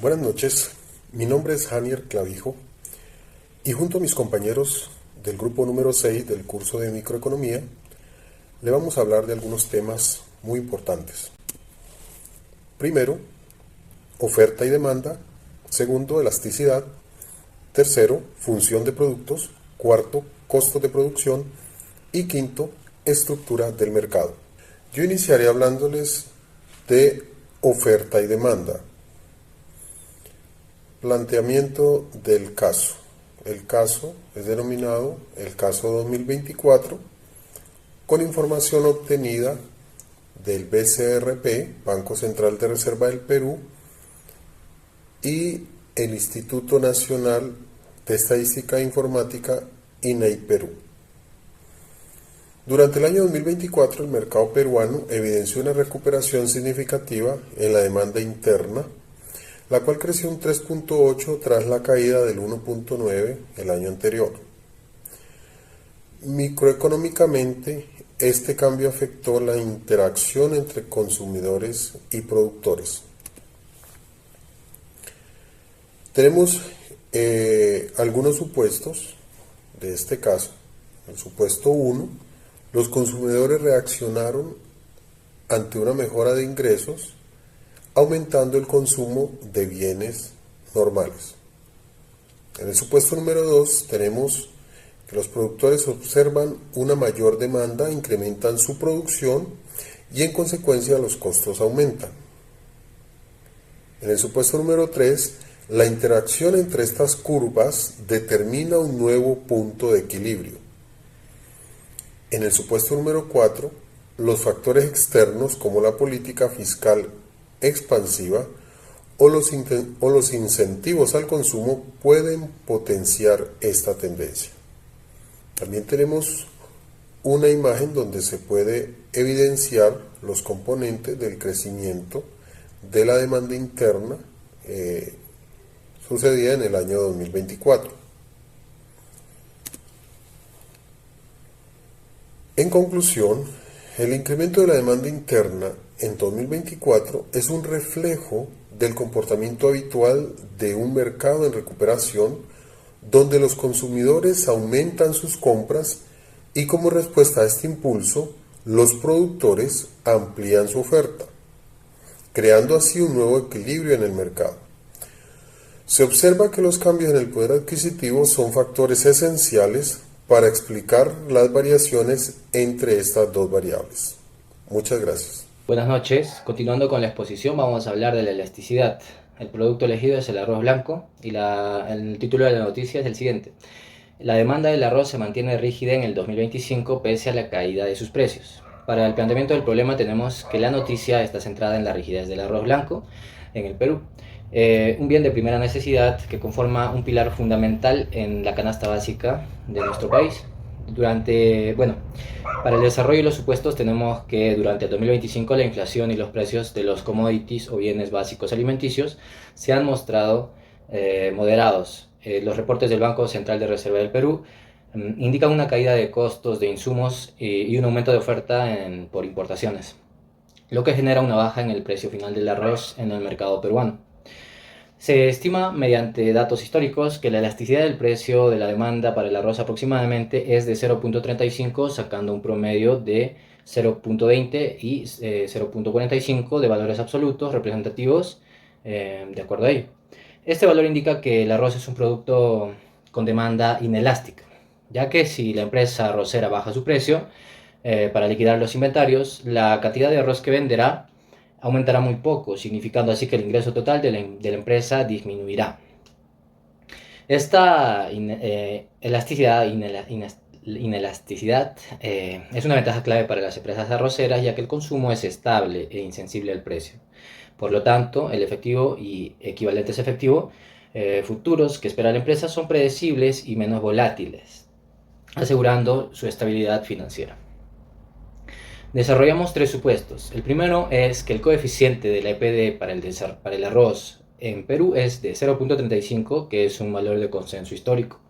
Buenas noches, mi nombre es Janier Clavijo y junto a mis compañeros del grupo número 6 del curso de microeconomía le vamos a hablar de algunos temas muy importantes. Primero, oferta y demanda. Segundo, elasticidad. Tercero, función de productos. Cuarto, costos de producción. Y quinto, estructura del mercado. Yo iniciaré hablándoles de oferta y demanda. Planteamiento del caso. El caso es denominado el caso 2024 con información obtenida del BCRP, Banco Central de Reserva del Perú, y el Instituto Nacional de Estadística e Informática, INEI Perú. Durante el año 2024, el mercado peruano evidenció una recuperación significativa en la demanda interna, la cual creció un 3.8 tras la caída del 1.9 el año anterior. Microeconómicamente, este cambio afectó la interacción entre consumidores y productores. Tenemos algunos supuestos de este caso. El supuesto 1, los consumidores reaccionaron ante una mejora de ingresos, aumentando el consumo de bienes normales. En el supuesto número 2 tenemos que los productores observan una mayor demanda, incrementan su producción y en consecuencia los costos aumentan. En el supuesto número 3, la interacción entre estas curvas determina un nuevo punto de equilibrio. En el supuesto número 4, los factores externos como la política fiscal expansiva o los incentivos al consumo pueden potenciar esta tendencia. También tenemos una imagen donde se puede evidenciar los componentes del crecimiento de la demanda interna sucedida en el año 2024. En conclusión, el incremento de la demanda interna en 2024 es un reflejo del comportamiento habitual de un mercado en recuperación donde los consumidores aumentan sus compras y como respuesta a este impulso, los productores amplían su oferta, creando así un nuevo equilibrio en el mercado. Se observa que los cambios en el poder adquisitivo son factores esenciales para explicar las variaciones entre estas dos variables. Muchas gracias. Buenas noches. Continuando con la exposición, vamos a hablar de la elasticidad. El producto elegido es el arroz blanco y el título de la noticia es el siguiente. La demanda del arroz se mantiene rígida en el 2025 pese a la caída de sus precios. Para el planteamiento del problema tenemos que la noticia está centrada en la rigidez del arroz blanco en el Perú. Un bien de primera necesidad que conforma un pilar fundamental en la canasta básica de nuestro país. Para el desarrollo de los supuestos tenemos que durante el 2025 la inflación y los precios de los commodities o bienes básicos alimenticios se han mostrado moderados. Los reportes del Banco Central de Reserva del Perú indican una caída de costos de insumos y un aumento de oferta por importaciones, lo que genera una baja en el precio final del arroz en el mercado peruano. Se estima mediante datos históricos que la elasticidad del precio de la demanda para el arroz aproximadamente es de 0.35, sacando un promedio de 0.20 y 0.45 de valores absolutos representativos de acuerdo a ello. Este valor indica que el arroz es un producto con demanda inelástica, ya que si la empresa arrocera baja su precio para liquidar los inventarios, la cantidad de arroz que venderá aumentará muy poco, significando así que el ingreso total de la empresa disminuirá. Esta inelasticidad es una ventaja clave para las empresas arroceras, ya que el consumo es estable e insensible al precio. Por lo tanto, el efectivo y equivalentes efectivo futuros que espera la empresa son predecibles y menos volátiles, asegurando su estabilidad financiera. Desarrollamos tres supuestos. El primero es que el coeficiente de la EPD para el arroz en Perú es de 0.35, que es un valor de consenso histórico.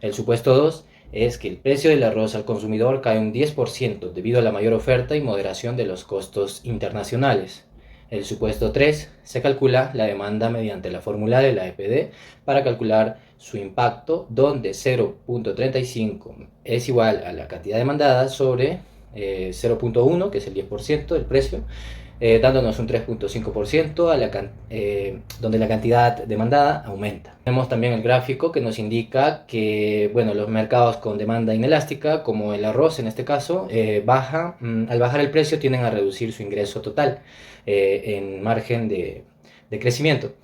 El supuesto 2 es que el precio del arroz al consumidor cae un 10% debido a la mayor oferta y moderación de los costos internacionales. El supuesto 3 se calcula la demanda mediante la fórmula de la EPD para calcular su impacto, donde 0.35 es igual a la cantidad demandada sobre 0.1, que es el 10% del precio, dándonos un 3.5% donde la cantidad demandada aumenta. Tenemos también el gráfico que nos indica que bueno, los mercados con demanda inelástica, como el arroz en este caso, al bajar el precio tienden a reducir su ingreso total en margen de crecimiento.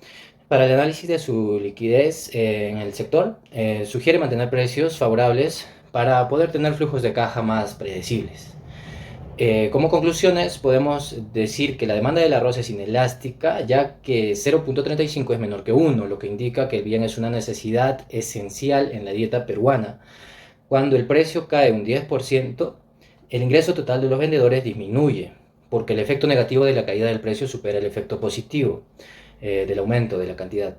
Para el análisis de su liquidez en el sector, sugiere mantener precios favorables para poder tener flujos de caja más predecibles. Como conclusiones, podemos decir que la demanda del arroz es inelástica, ya que 0.35 es menor que 1, lo que indica que el bien es una necesidad esencial en la dieta peruana. Cuando el precio cae un 10%, el ingreso total de los vendedores disminuye, porque el efecto negativo de la caída del precio supera el efecto positivo del aumento de la cantidad.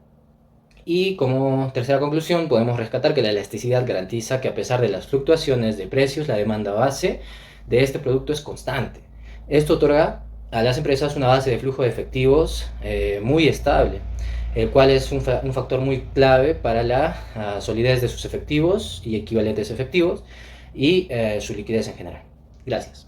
Y como tercera conclusión, podemos rescatar que la elasticidad garantiza que a pesar de las fluctuaciones de precios, la demanda base de este producto es constante. Esto otorga a las empresas una base de flujo de efectivos muy estable, el cual es un factor muy clave para la solidez de sus efectivos y equivalentes efectivos y su liquidez en general. Gracias.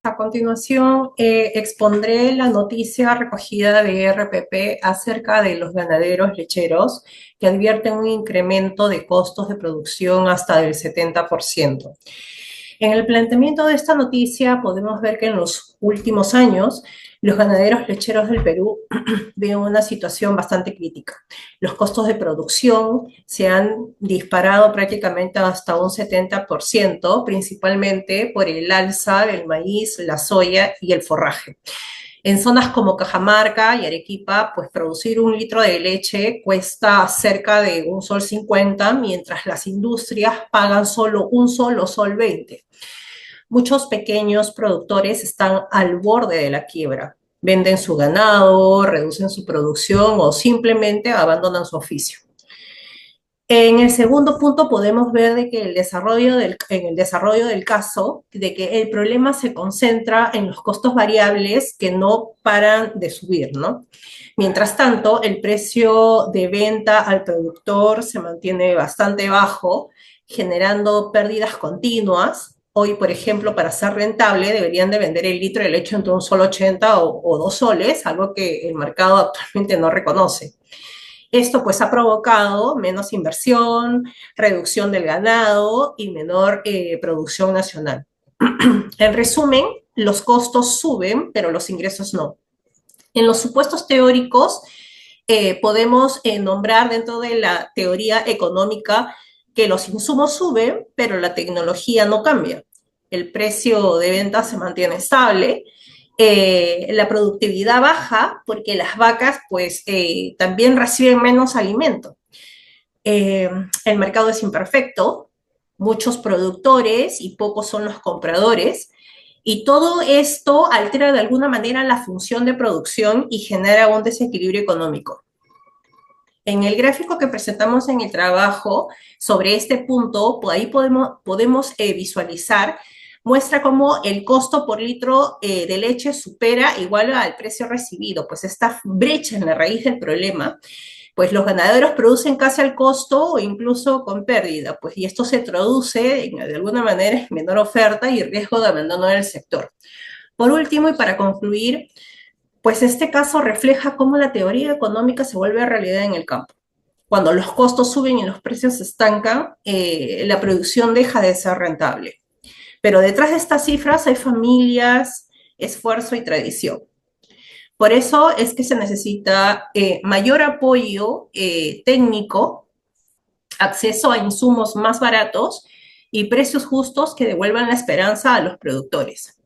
A continuación, expondré la noticia recogida de RPP acerca de los ganaderos lecheros que advierten un incremento de costos de producción hasta del 70%. En el planteamiento de esta noticia podemos ver que en los últimos años los ganaderos lecheros del Perú viven una situación bastante crítica. Los costos de producción se han disparado prácticamente hasta un 70%, principalmente por el alza del maíz, la soya y el forraje. En zonas como Cajamarca y Arequipa, pues producir un litro de leche cuesta cerca de $1.50, mientras las industrias pagan solo $1 o $1.20. Muchos pequeños productores están al borde de la quiebra. Venden su ganado, reducen su producción o simplemente abandonan su oficio. En el segundo punto podemos ver de que en el desarrollo del caso, de que el problema se concentra en los costos variables que no paran de subir, ¿no? Mientras tanto, el precio de venta al productor se mantiene bastante bajo, generando pérdidas continuas. Hoy, por ejemplo, para ser rentable, deberían de vender el litro de leche entre $1.80 o $2, algo que el mercado actualmente no reconoce. Esto pues ha provocado menos inversión, reducción del ganado y menor producción nacional. En resumen, los costos suben, pero los ingresos no. En los supuestos teóricos podemos nombrar dentro de la teoría económica que los insumos suben, pero la tecnología no cambia. El precio de venta se mantiene estable, la productividad baja porque las vacas pues también reciben menos alimento. El mercado es imperfecto, muchos productores y pocos son los compradores, y todo esto altera de alguna manera la función de producción y genera un desequilibrio económico. En el gráfico que presentamos en el trabajo sobre este punto, ahí podemos visualizar, muestra cómo el costo por litro de leche supera igual al precio recibido, pues esta brecha en la raíz del problema, pues los ganaderos producen casi al costo o incluso con pérdida, pues y esto se traduce de alguna manera en menor oferta y riesgo de abandono del sector. Por último, y para concluir, pues este caso refleja cómo la teoría económica se vuelve realidad en el campo. Cuando los costos suben y los precios se estancan, la producción deja de ser rentable. Pero detrás de estas cifras hay familias, esfuerzo y tradición. Por eso es que se necesita mayor apoyo técnico, acceso a insumos más baratos y precios justos que devuelvan la esperanza a los productores.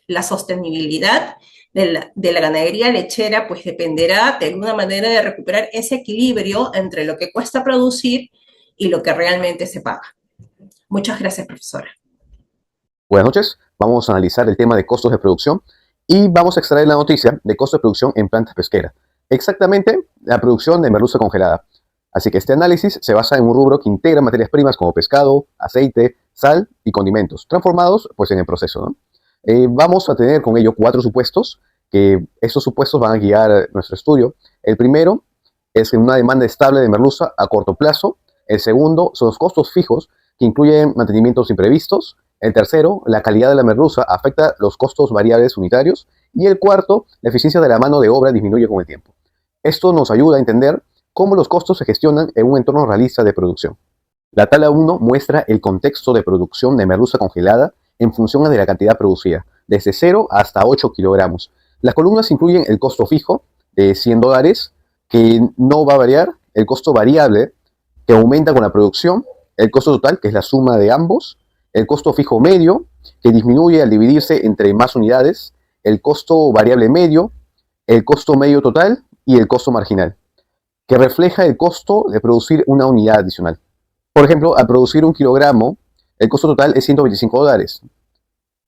La sostenibilidad de la ganadería lechera pues dependerá de alguna manera de recuperar ese equilibrio entre lo que cuesta producir y lo que realmente se paga. Muchas gracias, profesora. Buenas noches, vamos a analizar el tema de costos de producción y vamos a extraer la noticia de costos de producción en plantas pesqueras. Exactamente la producción de merluza congelada. Así que este análisis se basa en un rubro que integra materias primas como pescado, aceite, sal y condimentos, transformados pues en el proceso, ¿no? Vamos a tener con ello 4 supuestos que estos supuestos van a guiar nuestro estudio. El primero es una demanda estable de merluza a corto plazo. El segundo son los costos fijos, que incluyen mantenimientos imprevistos. El tercero, la calidad de la merluza afecta los costos variables unitarios. Y el cuarto, la eficiencia de la mano de obra disminuye con el tiempo. Esto nos ayuda a entender cómo los costos se gestionan en un entorno realista de producción. La tabla 1 muestra el contexto de producción de merluza congelada en función de la cantidad producida, desde 0 hasta 8 kilogramos. Las columnas incluyen el costo fijo de $100, que no va a variar, el costo variable, que aumenta con la producción, el costo total, que es la suma de ambos, el costo fijo medio, que disminuye al dividirse entre más unidades, el costo variable medio, el costo medio total y el costo marginal, que refleja el costo de producir una unidad adicional. Por ejemplo, al producir 1 kilogramo, el costo total es $125,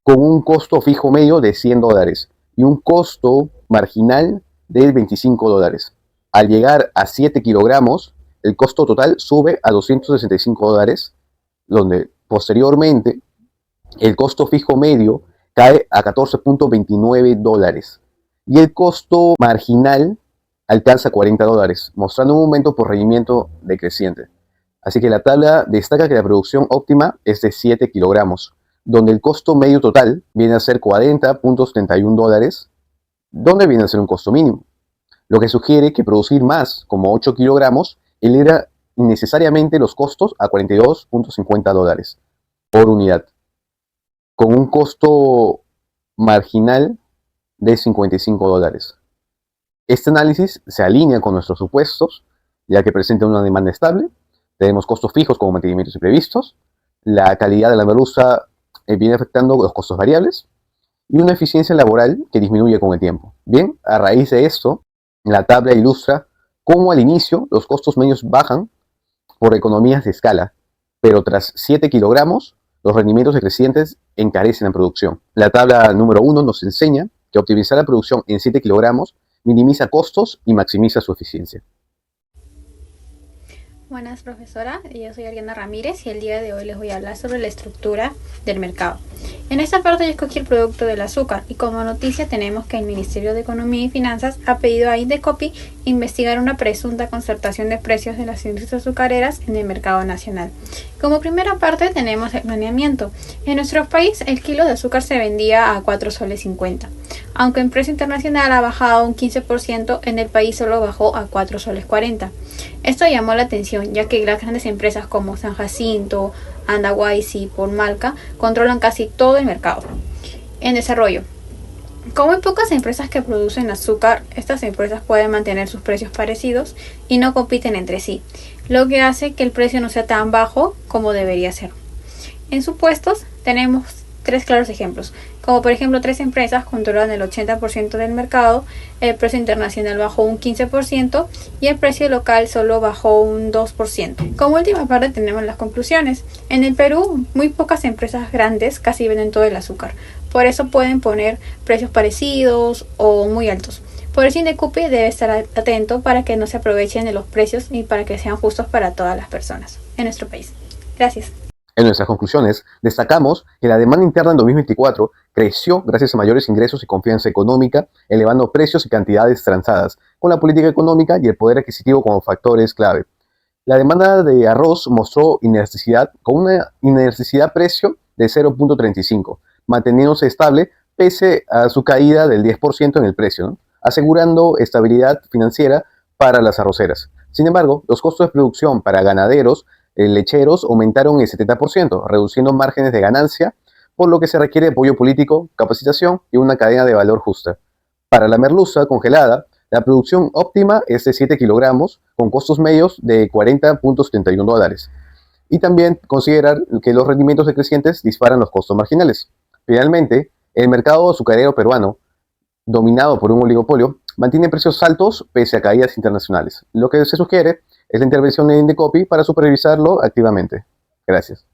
con un costo fijo medio de $100 y un costo marginal de $25. Al llegar a 7 kilogramos, el costo total sube a $265, donde posteriormente el costo fijo medio cae a $14.29 y el costo marginal alcanza $40, mostrando un aumento por rendimiento decreciente. Así que la tabla destaca que la producción óptima es de 7 kilogramos, donde el costo medio total viene a ser $40.71, donde viene a ser un costo mínimo, lo que sugiere que producir más, como 8 kilogramos, eleva innecesariamente los costos a $42.50 por unidad, con un costo marginal de $55. Este análisis se alinea con nuestros supuestos, ya que presenta una demanda estable, tenemos costos fijos como mantenimientos imprevistos, la calidad de la merluza viene afectando los costos variables y una eficiencia laboral que disminuye con el tiempo. Bien, a raíz de esto, la tabla ilustra cómo al inicio los costos medios bajan por economías de escala, pero tras 7 kilogramos, los rendimientos decrecientes encarecen la producción. La tabla número 1 nos enseña que optimizar la producción en 7 kilogramos minimiza costos y maximiza su eficiencia. Buenas, profesora. Yo soy Ariana Ramírez y el día de hoy les voy a hablar sobre la estructura del mercado. En esta parte yo escogí el producto del azúcar y como noticia tenemos que el Ministerio de Economía y Finanzas ha pedido a Indecopi investigar una presunta concertación de precios de las industrias azucareras en el mercado nacional. Como primera parte tenemos el planeamiento. En nuestro país el kilo de azúcar se vendía a 4 soles 50. Aunque en precio internacional ha bajado un 15%, en el país solo bajó a 4 soles 40. Esto llamó la atención, ya que las grandes empresas como San Jacinto, Andahuaylas y Polmalca controlan casi todo el mercado. En desarrollo. Como hay pocas empresas que producen azúcar, estas empresas pueden mantener sus precios parecidos y no compiten entre sí, lo que hace que el precio no sea tan bajo como debería ser. En supuestos tenemos 3 claros ejemplos, como por ejemplo 3 empresas controlan el 80% del mercado, el precio internacional bajó un 15% y el precio local solo bajó un 2%. Como última parte tenemos las conclusiones. En el Perú, muy pocas empresas grandes casi venden todo el azúcar, por eso pueden poner precios parecidos o muy altos. Por eso Indecopi debe estar atento para que no se aprovechen de los precios y para que sean justos para todas las personas en nuestro país. Gracias. En nuestras conclusiones, destacamos que la demanda interna en 2024 creció gracias a mayores ingresos y confianza económica, elevando precios y cantidades transadas, con la política económica y el poder adquisitivo como factores clave. La demanda de arroz mostró inelasticidad con una inelasticidad precio de 0.35, manteniéndose estable pese a su caída del 10% en el precio, ¿no?, asegurando estabilidad financiera para las arroceras. Sin embargo, los costos de producción para ganaderos lecheros aumentaron el 70%, reduciendo márgenes de ganancia, por lo que se requiere apoyo político, capacitación y una cadena de valor justa. Para la merluza congelada, la producción óptima es de 7 kilogramos, con costos medios de $40.71. Y también considerar que los rendimientos decrecientes disparan los costos marginales. Finalmente, el mercado azucarero peruano, dominado por un oligopolio, mantiene precios altos pese a caídas internacionales. Lo que se sugiere es la intervención de Indecopi para supervisarlo activamente. Gracias.